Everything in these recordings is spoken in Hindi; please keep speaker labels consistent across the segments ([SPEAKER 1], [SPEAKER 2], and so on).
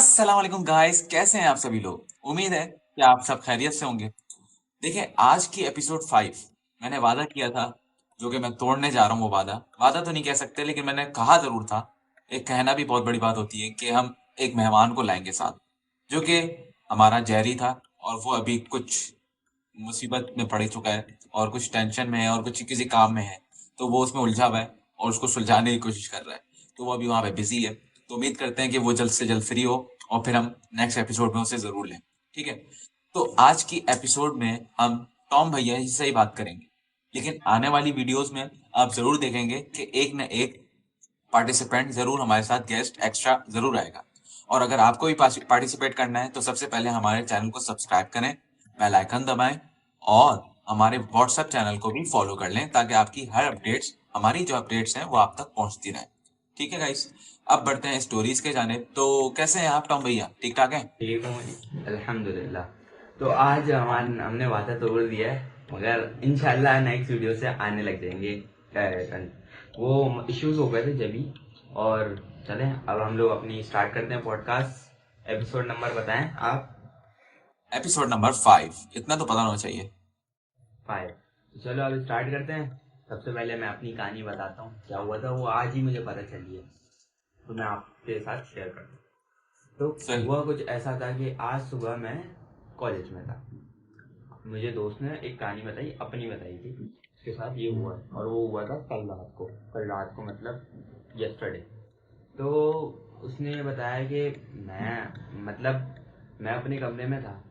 [SPEAKER 1] अस्सलाम वालेकुम गाइस, कैसे हैं आप सभी लोग। उम्मीद है कि आप सब खैरियत से होंगे। देखिए, आज की एपिसोड 5 मैंने वादा किया था, जो कि मैं तोड़ने जा रहा हूँ। वो वादा वादा तो नहीं कह सकते, लेकिन मैंने कहा जरूर था। एक कहना भी बहुत बड़ी बात होती है कि हम एक मेहमान को लाएंगे साथ, जो कि हमारा जैरी था। और वो अभी कुछ मुसीबत में पड़ चुका है और कुछ टेंशन में है और कुछ किसी काम में है, तो वो उसमें उलझा हुआ है और उसको सुलझाने की कोशिश कर रहा है। तो वो अभी वहां पे बिजी है। तो उम्मीद करते हैं कि वो जल्द से जल्द फ्री हो और फिर हम नेक्स्ट एपिसोड में उसे जरूर लें। ठीक है। तो आज की एपिसोड में हम टॉम भैया ही से ही बात करेंगे, लेकिन आने वाली वीडियोस में आप जरूर देखेंगे कि एक न एक पार्टिसिपेंट जरूर हमारे साथ गेस्ट एक्स्ट्रा जरूर आएगा। और अगर आपको भी पार्टिसिपेट करना है तो सबसे पहले हमारे चैनल को सब्सक्राइब करें, बेल आइकन दबाएं और हमारे व्हाट्सएप चैनल को भी फॉलो कर लें, ताकि आपकी हर अपडेट्स, हमारी जो अपडेट्स हैं वो आप तक पहुंचती रहें। ठीक है गाइस, अब बढ़ते हैं स्टोरीज के जानिब। तो कैसे हैं आप टॉम भैया, ठीक ठाक हैं?
[SPEAKER 2] ठीक हूँ अल्हम्दुलिल्लाह। तो आज हमने वादा तोड़ दिया है, मगर इंशाल्लाह नेक्स्ट वीडियो से आने लग जाएंगे। वो इश्यूज हो गए थे जभी। और चलें अब हम लोग अपनी स्टार्ट करते हैं पॉडकास्ट। एपिसोड नंबर बताएं आप।
[SPEAKER 1] एपिसोड नंबर 5, इतना तो पता होना चाहिए।
[SPEAKER 2] 5। तो चलो अब स्टार्ट करते हैं। सबसे पहले मैं अपनी कहानी बताता हूँ, क्या हुआ था वो आज ही मुझे पता चली है, तो मैं आपके साथ शेयर करता हूँ। तो
[SPEAKER 1] सही।
[SPEAKER 2] हुआ कुछ ऐसा था कि आज सुबह मैं कॉलेज में था। मुझे दोस्त ने एक कहानी बताई, अपनी बताई थी। उसके साथ ये हुआ और वो हुआ था कल रात को मतलब यस्टरडे। तो उसने बताया कि मैं अपने कमरे में था।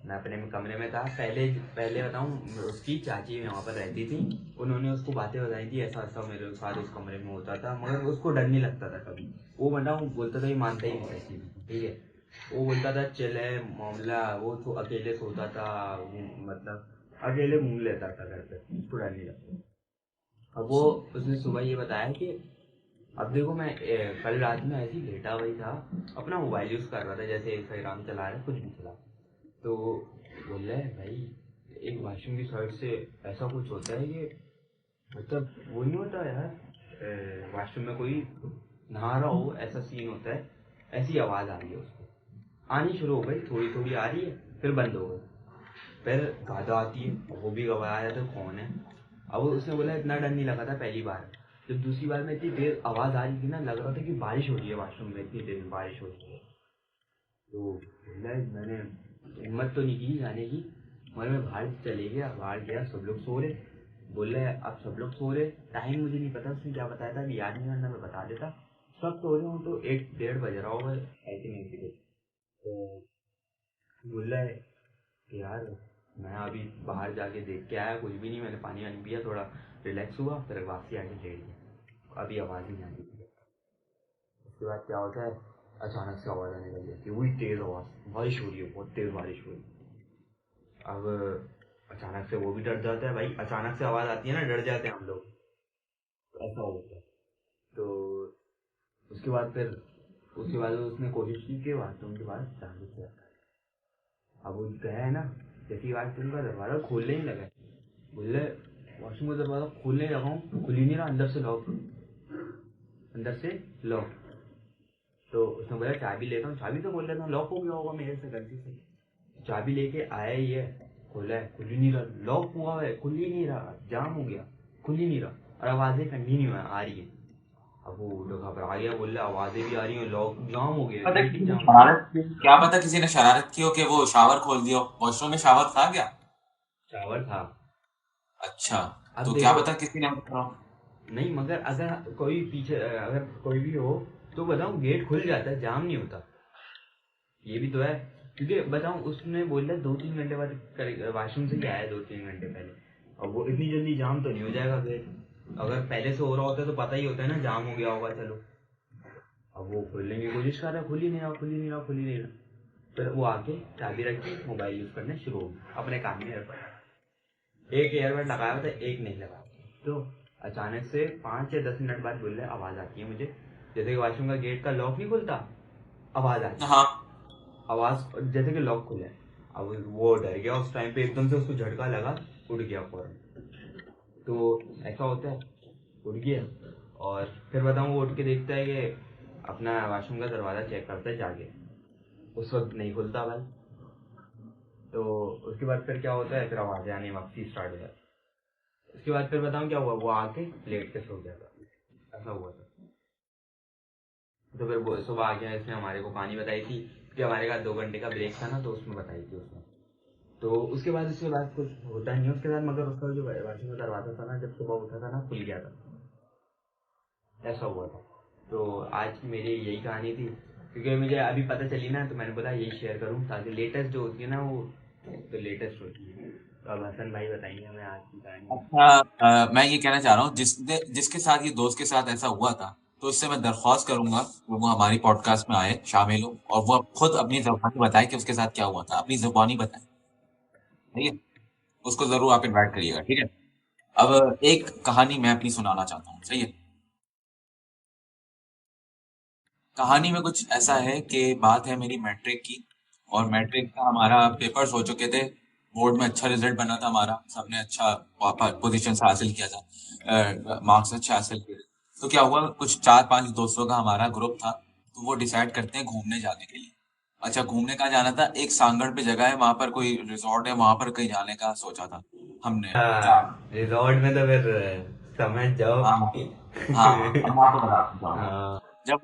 [SPEAKER 2] मैं अपने कमरे में था। पहले पहले बताऊं, उसकी चाची वहाँ पर रहती थी। उन्होंने उसको बातें बताई थी, ऐसा ऐसा मेरे साथ उस कमरे में होता था, मगर उसको डर नहीं लगता था कभी। वो बताऊं बोलता था, ये मानता ही नहीं था किसी भी, ठीक है। वो बोलता था चल है मामला, वो तो अकेले सोता था, मतलब अकेले घूम लेता था घर पे, उसको डर नहीं लगता। अब वो उसने सुबह ये बताया कि अब देखो मैं कल रात में ऐसे ही लेटा हुआ ही था, अपना मोबाइल यूज़ कर रहा था, जैसे इंस्टाग्राम चला रहा है, कुछ भी चला। तो बोल रहा है भाई, एक वॉशरूम की साइड से ऐसा कुछ होता है कि मतलब वो नहीं होता यार, वॉशरूम में कोई नहा रहा हो ऐसा सीन होता है। ऐसी आवाज़ आ रही है उसको, आनी शुरू हो गई, थोड़ी थोड़ी आ रही है, फिर बंद हो गई, फिर गादा आती है, वो भी घबराया तो कौन है। अब उसने बोला इतना डर नहीं लगा था पहली बार। जब दूसरी बार में इतनी तेज आवाज़ आ रही थी ना, लग रहा था कि बारिश हो रही है वॉशरूम में, इतनी तेज बारिश हो रही है। तो बोला मैंने हिम्मत तो नहीं की जाने की, मगर मैं बाहर चले गया, बाहर गया, सब लोग सो रहे। बोल रहे अब सब लोग सो रहे, टाइम मुझे नहीं पता उसने क्या बताया था, अभी याद नहीं, वरना मैं बता देता। सब सो रहे हूँ तो 1 1:30 बज रहा होगा, ऐसे नहीं थी। तो बोल रहा है कि यार मैं अभी बाहर जाके देख के आया, कुछ भी नहीं, मैंने पानी वानी पिया, थोड़ा रिलैक्स हुआ, फिर वापसी आके लेट गया, अभी आवाज़ नहीं आ रही। उसके बाद क्या होता है, अचानक से आवाज़ आने लगी है, वही तेज़ आवाज़, बारिश हो रही है, बहुत तेज़ बारिश हो रही है। अब अचानक से वो भी डर जाता है भाई, अचानक से आवाज़ आती है ना, डर जाते हैं हम लोग। तो ऐसा होता है। तो उसके बाद फिर उसके बाद उसने कोशिश की कि वाशरूम के पास जाने से। अब वो गया है ना, जैसे ही वाशरूम का दरवाज़ा खोलने ही लगा, बोले वॉशरूम का दरवाज़ा खोलने लगा हूँ, खुल ही नहीं रहा, अंदर से लॉक, अंदर से लॉक। तो उसने बोला चाबी लेता हूँ, चाबी तो खोल लेता हूँ, लॉक हो गया होगा मेरे से गलती से। चाबी लेके आया ही है, खोला है, खुल ही नहीं रहा, लॉक हुआ है, खुल ही नहीं रहा, जाम हो गया, खुल ही नहीं रहा, और आवाज़ें कंटिन्यू आ रही है। अब वो तो घबरा गया, बोल रहा आवाज़ें भी आ रही हैं, लॉक जाम हो गया,
[SPEAKER 1] पता
[SPEAKER 2] गेट ही
[SPEAKER 1] किसी ने
[SPEAKER 2] जाम हो गया।
[SPEAKER 1] शरारत की, क्या पता किसी ने शरारत की हो कि वो शावर खोल दिया हो। वॉशरूम में शावर था क्या?
[SPEAKER 2] शावर था।
[SPEAKER 1] अच्छा।
[SPEAKER 2] अब
[SPEAKER 1] तो क्या
[SPEAKER 2] देखो,
[SPEAKER 1] पता किसी ने बताओ।
[SPEAKER 2] नहीं मगर अगर कोई पीछे अगर कोई भी हो तो बताऊँ गेट खुल जाता है, जाम नहीं होता, ये भी तो है। क्योंकि बताऊँ उसने बोला 2 3 घंटे बाद वाशरूम से ही आया, 2 3 घंटे पहले। अब वो इतनी जल्दी जाम तो नहीं हो जाएगा गेट, अगर पहले से हो रहा होता है तो पता ही होता है ना, जाम हो गया होगा, चलो। अब वो खोलने की कोशिश कर रहा है, खुल ही नहीं रहा, खुल ही नहीं रहा, खुल ही नहीं रहा। फिर वो आके चाबी रख के मोबाइल यूज़ करने शुरू हो गया, अपने कान में एयरबड, एक एयरबड लगाया हुआ था, एक नहीं लगाया। तो अचानक से 5 या 10 मिनट बाद बोल रहे आवाज़ आती है मुझे, जैसे कि वॉशरूम का गेट का लॉक नहीं खुलता, आवाज़ आती है,
[SPEAKER 1] हाँ।
[SPEAKER 2] आवाज़ जैसे कि लॉक खुला है। अब वो डर गया उस टाइम पे, एकदम से उसको झटका लगा, उड़ गया फौरन। तो ऐसा होता है, उड़ गया। और फिर बताऊँ, वो उठ के देखता है कि अपना वॉशरूम का दरवाज़ा चेक करते जाके, उस वक्त नहीं खुलता भाई। तो उसके बाद फिर क्या होता है, फिर आवाज़ें आनी वापसी स्टार्ट हो जाती है। उसके बाद फिर बताऊँ क्या हुआ, वो आके लेट के सो गया था, ऐसा हुआ था। तो फिर वो सुबह आ गया, इसने हमारे को कहानी बताई थी कि हमारे पास 2 घंटे का ब्रेक था ना, तो उसमें बताई थी उसने। तो उसके बाद कुछ होता नहीं है उसके साथ, मगर उसका जो वॉशरूम का दरवाज़ा था ना, जब सुबह उठा था ना, खुल गया था, ऐसा हुआ था। तो आज की मेरी यही कहानी थी, क्योंकि मुझे अभी पता चली ना, तो मैंने बोला यही शेयर करूँ, ताकि लेटेस्ट जो होती है ना वो तो लेटेस्ट होती है। तो अब हसन भाई बताएंगे हमें आज की कहानी।
[SPEAKER 1] अच्छा, मैं ये कहना चाह रहा हूँ जिसके साथ ये दोस्त के साथ ऐसा हुआ था, तो उससे मैं दरख्वास्त करूंगा कि वो हमारी पॉडकास्ट में आए, शामिल हो, और वो खुद अपनी जुबानी बताए कि उसके साथ क्या हुआ था, अपनी जुबानी बताए। ठीक है, उसको जरूर आप इनवाइट करिएगा। ठीक है, अब एक कहानी मैं अपनी सुनाना चाहता हूँ। सही है, कहानी में कुछ ऐसा है कि बात है मेरी मैट्रिक की, और मैट्रिक का हमारा पेपर्स हो चुके थे। बोर्ड में अच्छा रिजल्ट बना था हमारा, सबने अच्छा पोजीशन हासिल किया था, मार्क्स अच्छे हासिल किए। तो क्या हुआ, कुछ 4-5 दोस्तों का हमारा ग्रुप था, तो वो डिसाइड करते हैं घूमने जाने के लिए। अच्छा, घूमने कहाँ जाना था, एक सांगड़ पे जगह है, वहां पर कोई रिजॉर्ट है, वहां पर कहीं जाने का सोचा था हमने। चार,
[SPEAKER 2] रिजॉर्ट में तो फिर समझ जाओ।
[SPEAKER 1] हाँ हाँ, अब मैं आपको बताता हूँ।
[SPEAKER 2] हाँ।
[SPEAKER 1] जब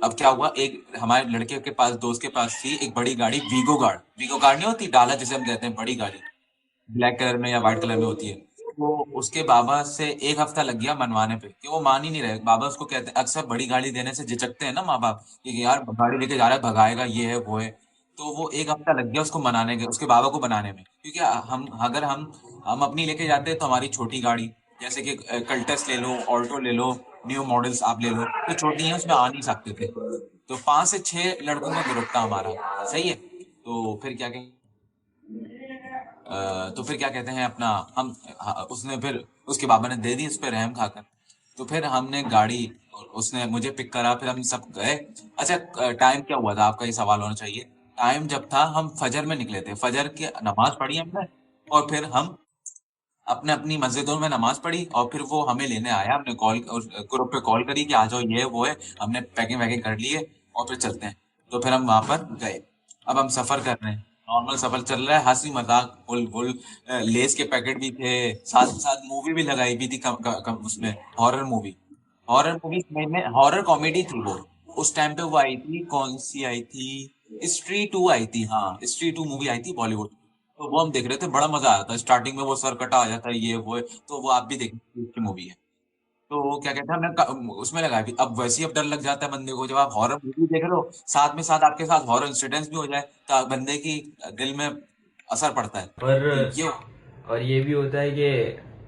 [SPEAKER 1] अब क्या हुआ, एक हमारे लड़के के पास, दोस्त के पास थी एक बड़ी गाड़ी, वीगो कार नहीं होती, डाला जिसे हम कहते हैं, बड़ी गाड़ी, ब्लैक कलर में या व्हाइट कलर में होती है। वो उसके बाबा से 1 हफ्ता लग गया मनवाने पे, कि वो मान ही नहीं रहे। बाबा उसको कहते हैं, अक्सर बड़ी गाड़ी देने से झिझकते हैं ना माँ बाप, कि यार गाड़ी लेके जा रहा है, भगाएगा, ये है वो है। तो वो 1 हफ्ता लग गया उसको मनाने के, उसके बाबा को बनाने में, क्योंकि हम अगर हम अपनी लेके जाते हैं, तो हमारी छोटी गाड़ी, जैसे कि कल्टस ले लो, ऑल्टो ले लो, न्यू मॉडल्स आप ले लो, तो छोटी है, उसमें आ नहीं सकते थे। तो 5 से 6 लड़कों का ग्रुप था हमारा। सही है, तो फिर क्या कहते तो फिर क्या कहते हैं अपना, हम उसने फिर उसके बाबा ने दे दी उस पर रहम खाकर। तो फिर हमने गाड़ी, उसने मुझे पिक करा, फिर हम सब गए। अच्छा, टाइम क्या हुआ था आपका ये सवाल होना चाहिए। टाइम जब था, हम फजर में निकले थे, फजर की नमाज पढ़ी हमने, और फिर हम अपने अपनी मस्जिदों में नमाज पढ़ी, और फिर वो हमें लेने आया, हमने कॉल ग्रुप पे कॉल करी कि आ जाओ, ये है, वो है। हमने पैकिंग वैकिंग कर ली है, और फिर चलते हैं। तो फिर हम वहां पर गए। अब हम सफर कर रहे हैं, नॉर्मल सफर चल रहा है, हंसी मजाक फुल फुल। लेस के पैकेट भी थे, साथ साथ मूवी भी लगाई भी थी, उसमें हॉरर मूवी में हॉरर कॉमेडी थी वो। उस टाइम पे वो आई थी, कौन सी आई थी, स्ट्री टू आई थी, हाँ स्ट्री टू मूवी आई थी बॉलीवुड। तो वो हम देख रहे थे, बड़ा मजा आया था। स्टार्टिंग में वो सर कटा आ जाता है, ये वो है। तो वो आप भी देखिए, की मूवी है। तो वो क्या कहते हैं, हमने उसमें लगाया भी। अब वैसे ही अब डर लग जाता है बंदे को, जब आप हॉरर मूवी देख रहे हो, साथ में साथ आपके साथ हॉरर इंसिडेंट्स भी हो जाए, तो बंदे की दिल में असर पड़ता है।
[SPEAKER 2] और
[SPEAKER 1] तो ये,
[SPEAKER 2] और ये भी होता है कि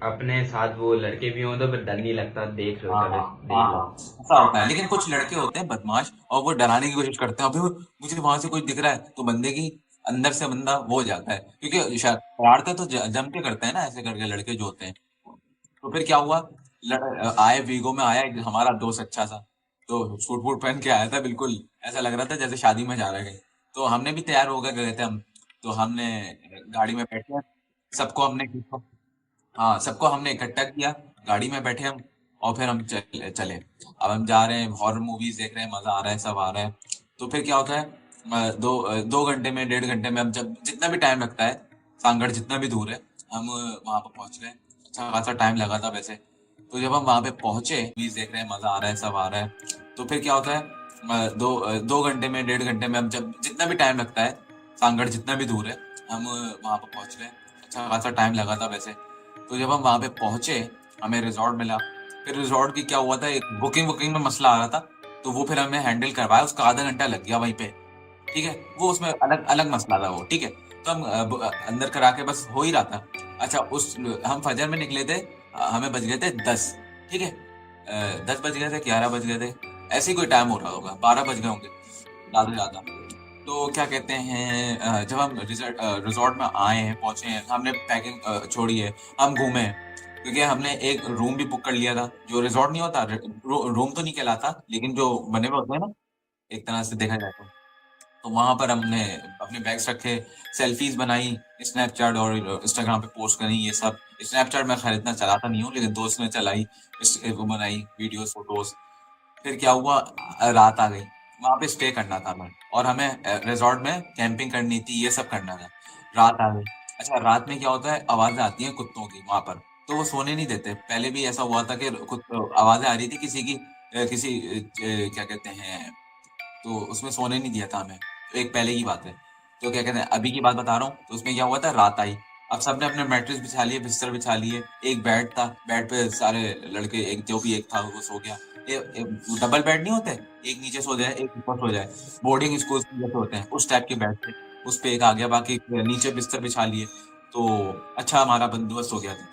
[SPEAKER 2] अपने साथ वो लड़के भी हों तो फिर डर नहीं लगता, देख लो,
[SPEAKER 1] हाँ
[SPEAKER 2] चलो
[SPEAKER 1] हाँ हाँ
[SPEAKER 2] देख लो।
[SPEAKER 1] हाँ, ऐसा होता है। लेकिन कुछ लड़के होते हैं बदमाश, और वो डराने की कोशिश करते हैं, अभी मुझे वहां से कुछ दिख रहा है, तो बंदे की अंदर से बंदा वो हो जाता है, क्योंकि शरारतें तो जम के करते हैं ना, ऐसे करके लड़के जो होते हैं। तो फिर क्या हुआ, आए वीगो में आया एक हमारा दोस्त अच्छा सा, तो सूट वूट पहन के आया था, बिल्कुल ऐसा लग रहा था जैसे शादी में जा रहे हैं। तो हमने भी तैयार होकर गए थे हम। तो हमने गाड़ी में बैठे, सबको हमने हाँ, सबको हमने इकट्ठा किया, गाड़ी में बैठे हम, और फिर हम चले चले। अब हम जा रहे हैं, हॉरर मूवीज देख रहे हैं, मजा आ रहा है, सब आ रहा है। तो फिर क्या होता है, 2 घंटे में, 1.5 घंटे में, हम जब जितना भी टाइम लगता है, सांगड़ जितना भी दूर है, हम वहां पर पहुंच गए। अच्छा खासा टाइम लगा था वैसे। तो जब हम वहां पे पहुंचे, मूवीज देख रहे हैं, मजा आ रहा है, सब आ रहा है। तो फिर क्या होता है, 2 घंटे में, 1.5 घंटे में, हम जब जितना भी टाइम लगता है, सांगड़ जितना भी दूर है, हम वहां पर पहुंच गए। अच्छा खासा टाइम लगा था वैसे। तो जब हम वहां पे पहुंचे, हमें रिजॉर्ट मिला। फिर रिजॉर्ट की क्या हुआ था, एक बुकिंग वुकिंग में मसला आ रहा था, तो वो फिर हमें हैंडल करवाया, उसका आधा घंटा लग गया वहीं पे। ठीक है, वो उसमें अलग अलग मसला था वो। ठीक है, तो हम अंदर करा के बस हो ही रहा था। अच्छा, उस हम फजर में निकले थे, हमें बज गए थे 10। ठीक है, 10 बज गए थे, 11 बज गए थे, ऐसे ही कोई टाइम हो रहा होगा, 12 बज गए होंगे ज्यादा से ज्यादा। तो क्या कहते हैं, जब हम रिजॉर्ट में आए हैं, पहुंचे हैं, हमने पैकिंग छोड़ी है, हम घूमे हैं, क्योंकि हमने एक रूम भी बुक कर लिया था, जो रिजॉर्ट नहीं होता, रूम तो नहीं कहलाता, लेकिन जो बने हुए होते हैं ना, एक तरह से देखा जाए तो वहां पर हमने अपने बैग्स रखे, सेल्फीज बनाई, स्नैपचैट और इंस्टाग्राम पे पोस्ट करी, ये सब। स्नैपचैट में खैर इतना चलाता नहीं हूँ, लेकिन दोस्त ने चलाई, वो बनाई वीडियोस, फोटोज। फिर क्या हुआ, रात आ गई, वहां पे स्टे करना था हमें, और हमें रिजॉर्ट में कैंपिंग करनी थी, ये सब करना था। रात आ गई। अच्छा, रात में क्या होता है, आवाजें आती हैं कुत्तों की वहां पर, तो वो सोने नहीं देते। पहले भी ऐसा हुआ था कि आवाजें आ रही थी किसी की, क्या कहते हैं, तो उसमें सोने नहीं दिया था हमें। तो एक पहले की बात है। तो क्या कहते हैं, अभी की बात बता रहा हूँ, तो उसमें क्या हुआ था, रात आई। अब सबने अपने मैट्रेस बिछा लिए, बिस्तर बिछा लिए। एक बेड था, बेड पे सारे लड़के, एक जो भी एक था वो सो गया। डबल बेड नहीं होते, एक नीचे सो जाए एक ऊपर सो जाए, बोर्डिंग स्कूल जैसे होते हैं उस टाइप के बेड थे। उस पे एक आ गया, बाकी नीचे बिस्तर बिछा लिए। तो अच्छा, हमारा बंदोबस्त हो गया था।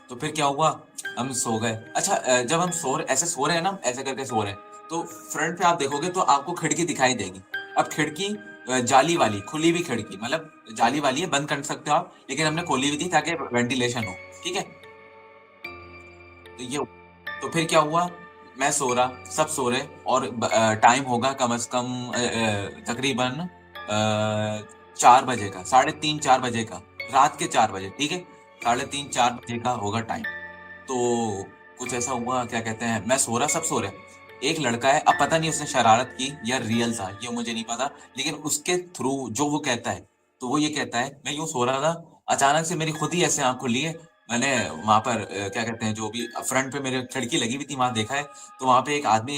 [SPEAKER 1] तो फिर क्या हुआ, हम सो गए। अच्छा, जब हम ऐसे सो रहे हैं ना, ऐसे करके सो रहे हैं, तो फ्रंट पे आप देखोगे तो आपको खिड़की दिखाई देगी। अब खिड़की जाली वाली, खुली हुई खिड़की, मतलब जाली वाली है, बंद कर सकते हो आप, लेकिन हमने खोली हुई थी ताकि वेंटिलेशन हो। ठीक है। तो ये, तो फिर क्या हुआ, मैं सो रहा, सब सो रहे, और टाइम होगा कम से कम तकरीबन 4 बजे का, 3:30 4 बजे का, रात के 4 बजे, ठीक है। 3:30 4 बजे का होगा टाइम। तो कुछ ऐसा हुआ, क्या कहते हैं, मैं सो रहा, सब सो रहे। एक लड़का है, अब पता नहीं उसने शरारत की या रियल था, ये मुझे नहीं पता, लेकिन उसके थ्रू जो वो कहता है, तो वो ये कहता है, मैं यूं सो रहा था, अचानक से मेरी खुद ही ऐसे आंख खुली है। मैंने वहां पर क्या कहते हैं, जो भी फ्रंट पे मेरे खिड़की लगी हुई थी वहां देखा है, तो वहां पे एक आदमी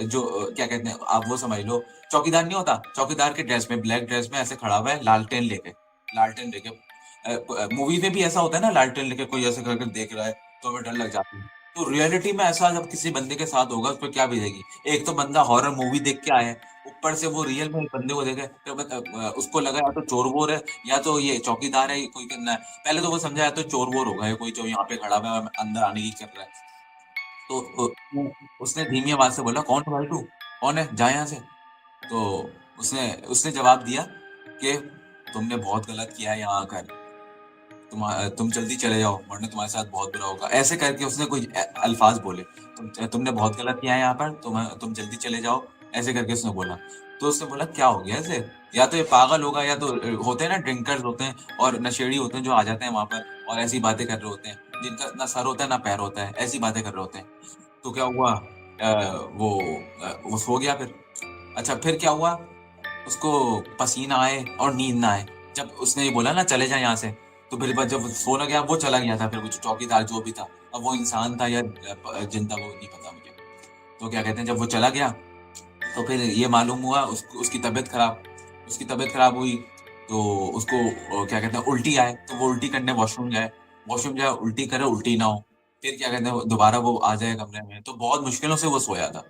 [SPEAKER 1] जो क्या कहते हैं, आप वो समझ लो, चौकीदार नहीं होता, चौकीदार के ड्रेस में, ब्लैक ड्रेस में ऐसे खड़ा हुआ है, लालटेन लेके। मूवी में भी ऐसा होता है ना, लालटेन लेके कोई ऐसे करके देख रहा है, तो हमें डर लग जाती है। तो रियलिटी में ऐसा जब किसी बंदे के साथ होगा, उस पर क्या बीतेगी। एक तो बंदा हॉरर मूवी देख के आया है, ऊपर से वो रियल में एक बंदे को देखे, तो उसको लगा या तो चोर वोर है, या तो ये चौकीदार है, कोई करना है। पहले तो वो समझा या तो चोर वोर होगा, ये कोई जो यहाँ पे खड़ा हुआ है अंदर आने की कर रहा है। तो उसने धीमी आवाज से बोला, कौन है भाई तू, कौन है, जा यहाँ से। तो उसने उसने जवाब दिया कि तुमने बहुत गलत किया है यहाँ आकर, तुम जल्दी चले जाओ वरना तुम्हारे साथ बहुत बुरा होगा, ऐसे करके उसने कुछ अल्फाज बोले। तुमने बहुत गलत किया है यहाँ पर, तुम जल्दी चले जाओ, ऐसे करके उसने बोला। तो उसने बोला, क्या हो गया ऐसे, या तो ये पागल होगा, या तो होते हैं ना ड्रिंकर्स होते हैं और नशेड़ी होते हैं जो आ जाते हैं वहां पर और ऐसी बातें कर रहे होते हैं, जिनका ना सर होता है ना पैर होता है, ऐसी बातें कर रहे होते हैं। तो क्या हुआ, वो सो गया फिर। अच्छा, फिर क्या हुआ, उसको पसीना आए और नींद ना आए। जब उसने ये बोला ना, चले जाए यहाँ से, तो फिर जब वो सोने गया, वो चला गया था, फिर वो जो चौकीदार जो भी था, अब वो इंसान था या जिन था वो नहीं पता मुझे। तो क्या कहते हैं, जब वो चला गया, तो फिर ये मालूम हुआ उसकी तबीयत खराब, हुई। तो उसको क्या कहते हैं, उल्टी आए, तो वो उल्टी करने वॉशरूम जाए, उल्टी करे, उल्टी ना हो। फिर क्या कहते हैं, दोबारा वो आ जाए कमरे में, तो बहुत मुश्किलों से वो सोया था।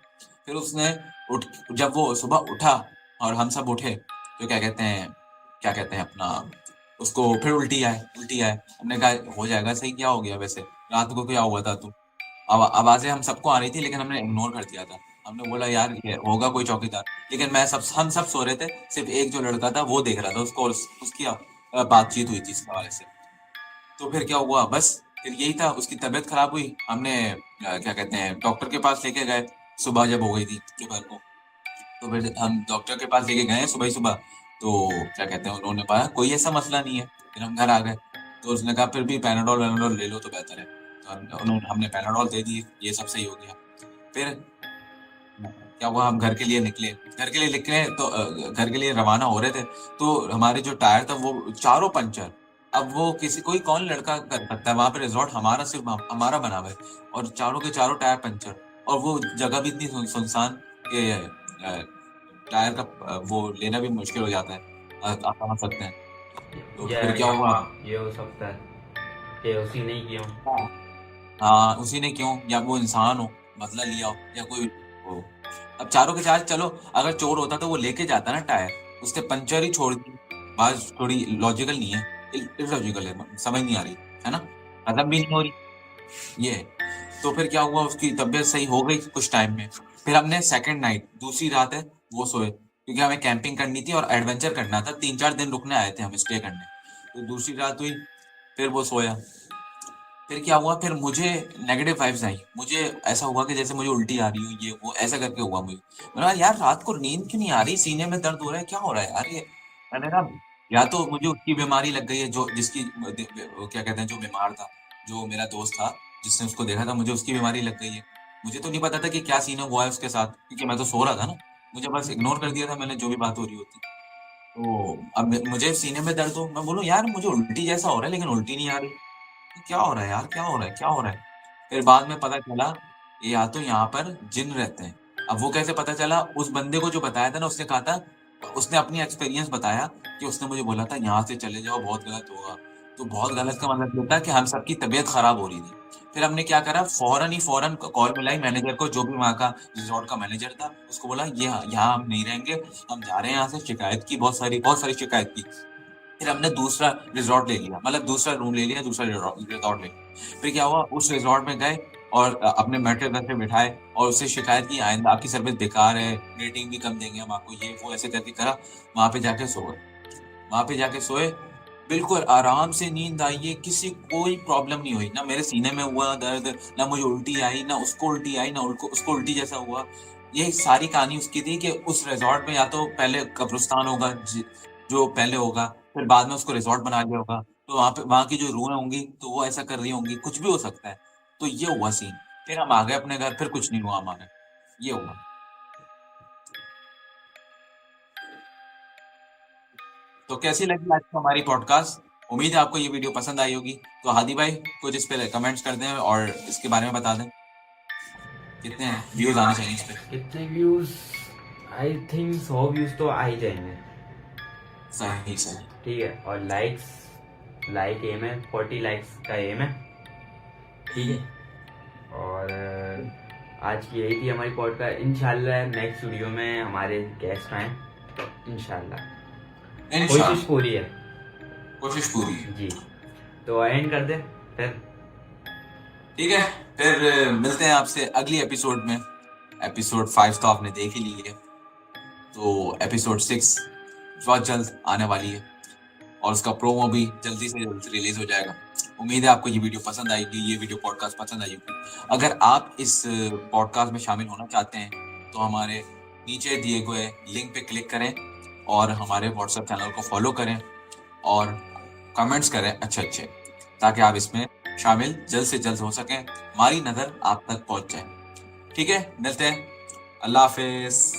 [SPEAKER 1] फिर उसने उठ जब वो सुबह उठा और हम सब उठे, तो क्या कहते हैं अपना, उसको फिर उल्टी आए। हमने कहा, हो जाएगा सही, क्या हो गया वैसे, रात को क्या हुआ था तू। अब आवाजें हम सबको आ रही थी, लेकिन हमने इग्नोर कर दिया था। हमने बोला, यार ये होगा कोई चौकीदार। लेकिन हम सब सो रहे थे, सिर्फ एक जो लड़का था वो देख रहा था उसको, और उसकी बातचीत हुई थी इस हवाले से। तो फिर क्या हुआ, बस फिर यही था, उसकी तबीयत खराब हुई, हमने क्या कहते हैं, डॉक्टर के पास लेके गए। सुबह जब हो गई थी दोपहर को, तो फिर हम डॉक्टर के पास लेके गए सुबह ही सुबह। तो क्या कहते हैं, उन्होंने कहा कोई ऐसा मसला नहीं है। फिर हम घर आ गए, तो उसने कहा फिर भी पैनाडोल वैनाडोल ले लो तो बेहतर है। तो हमने पैनाडोल दे दिए, ये सब सही हो गया। फिर क्या हुआ, हम घर के लिए निकले तो घर के लिए रवाना हो रहे थे। तो हमारे जो टायर था वो चारों पंचर। अब वो किसी कोई कौन लड़का कर सकता है, वहां पे रिजॉर्ट हमारा, सिर्फ हमारा बना हुआ है, और चारों के चारों टायर पंचर। और वो जगह भी इतनी सुनसान कि टायर का वो लेना भी मुश्किल हो जाता है। आप समझ सकते हैं। तो
[SPEAKER 2] या
[SPEAKER 1] फिर क्या
[SPEAKER 2] या
[SPEAKER 1] हुआ।
[SPEAKER 2] हाँ, ये हो सकता है कि उसी नहीं किया हूँ।
[SPEAKER 1] हाँ, हाँ, उसी ने क्यों, या वो इंसान हो, बदला लिया हो, या कोई हो। अब चारों के चार चलो, अगर चोर होता तो वो लेके जाता ना टायर, उसने पंचर ही छोड़ दी। बात थोड़ी लॉजिकल नहीं है, इलॉजिकल है, समझ नहीं आ रही, है ना, खत्म भी नहीं हो रही ये। तो फिर क्या हुआ, उसकी तबीयत सही हो गई कुछ टाइम में। फिर हमने सेकंड नाइट, दूसरी रात है, वो सोए, क्योंकि हमें कैंपिंग करनी थी और एडवेंचर करना था, 3 4 दिन रुकने आए थे हम स्टे करने। तो दूसरी रात हुई, फिर वो सोया। फिर क्या हुआ, फिर मुझे नेगेटिव वाइब्स आई, मुझे ऐसा हुआ कि जैसे मुझे उल्टी आ रही हो, ये वो ऐसा करके हुआ मुझे। मैंने कहा, यार रात को नींद क्यों नहीं आ रही, सीने में दर्द हो रहा है, क्या हो रहा है यार ये। मैंने कहा, या तो मुझे उसकी बीमारी लग गई है, जो जिसकी क्या कहते हैं, जो बीमार था, जो मेरा दोस्त था जिसने उसको देखा था, मुझे उसकी बीमारी लग गई है, मुझे तो नहीं पता था कि क्या सीन हुआ है उसके साथ, क्योंकि मैं तो सो रहा था ना। मुझे बस इग्नोर कर दिया था मैंने, जो भी बात हो रही होती। तो अब मुझे सीने में दर्द हो, मैं बोलूँ यार मुझे उल्टी जैसा हो रहा है, लेकिन उल्टी नहीं आ रही। क्या हो रहा है यार, क्या हो रहा है, क्या हो रहा है? फिर बाद में पता चला या तो यहाँ पर जिन रहते हैं। अब वो कैसे पता चला? उस बंदे को जो बताया था ना, उसने कहा था, उसने अपनी एक्सपीरियंस बताया कि उसने मुझे बोला था यहाँ से चले जाओ, बहुत गलत होगा। तो बहुत गलत का मतलब ये था कि हम सबकी तबीयत खराब हो रही थी। फिर हमने क्या करा, फौरन कॉल मिलाई मैनेजर को, जो भी वहाँ का रिजॉर्ट का मैनेजर था, उसको बोला ये यहाँ हम नहीं रहेंगे, हम जा रहे हैं यहाँ से। शिकायत की, बहुत सारी शिकायत की। फिर हमने दूसरा रिजॉर्ट ले लिया, मतलब दूसरा रूम ले लिया, दूसरा रिजॉर्ट ले लिया। फिर क्या हुआ, उस रिजॉर्ट में गए और अपने मेटर घर पे बिठाए और उससे शिकायत की, आइंदा आपकी सर्विस बेकार है, रेटिंग भी कम देंगे हम आपको, ये वो ऐसे करके करा। वहां पे जाके सो गए, वहां पे जाके सोए, बिल्कुल आराम से नींद आई है, किसी कोई प्रॉब्लम नहीं हुई, ना मेरे सीने में हुआ दर्द, ना मुझे उल्टी आई, ना उसको उल्टी आई, ना उसको उल्टी जैसा हुआ। ये सारी कहानी उसकी थी कि उस रिजॉर्ट में या तो पहले कब्रिस्तान होगा, जो पहले होगा, फिर बाद में उसको रिजॉर्ट बना लिया होगा, तो वहां पे वहां की जो रूहें होंगी तो वो ऐसा कर रही होंगी, कुछ भी हो सकता है। तो ये हुआ सीन। फिर हम आ गए अपने घर, फिर कुछ नहीं हुआ हमारे, ये हुआ। तो कैसी लगी आज की हमारी पॉडकास्ट? उम्मीद है आपको ये वीडियो पसंद आई होगी। तो हादी भाई कुछ इस पे कमेंट्स कर दें और इसके बारे में बता दें, कितने व्यूज आने चाहिए इस पे।
[SPEAKER 2] कितने व्यूज? आई थिंक 100 व्यूज तो आ ही जाएंगे।
[SPEAKER 1] सही सही।
[SPEAKER 2] ठीक है, और लाइक्स, लाइक एम है, 40 लाइक्स का एम है। ठीक है, और आज की यही थी हमारी पॉडकास्ट। इंशाल्लाह नेक्स्ट वीडियो में हमारे गेस्ट आए, इंशाल्लाह कोशिश
[SPEAKER 1] इंशाल्लाह,
[SPEAKER 2] पूरी है।
[SPEAKER 1] कोशिश पूरी है।
[SPEAKER 2] जी, तो एंड कर दे फिर।
[SPEAKER 1] ठीक है, फिर मिलते हैं आपसे अगली एपिसोड में। एपिसोड 5 तो आपने देख ही ली है, तो एपिसोड 6 बहुत जल्द आने वाली है और उसका प्रोमो भी जल्दी से जल्द रिलीज हो जाएगा। उम्मीद है आपको ये वीडियो पसंद आएगी, ये वीडियो पॉडकास्ट पसंद आएगी। अगर आप इस पॉडकास्ट में शामिल होना चाहते हैं तो हमारे नीचे दिए गए लिंक पे क्लिक करें और हमारे व्हाट्सएप चैनल को फॉलो करें और कमेंट्स करें अच्छे अच्छे, ताकि आप इसमें शामिल जल्द से जल्द हो सकें, हमारी नज़र आप तक पहुंच जाए। ठीक है, मिलते हैं। अल्लाह हाफिज।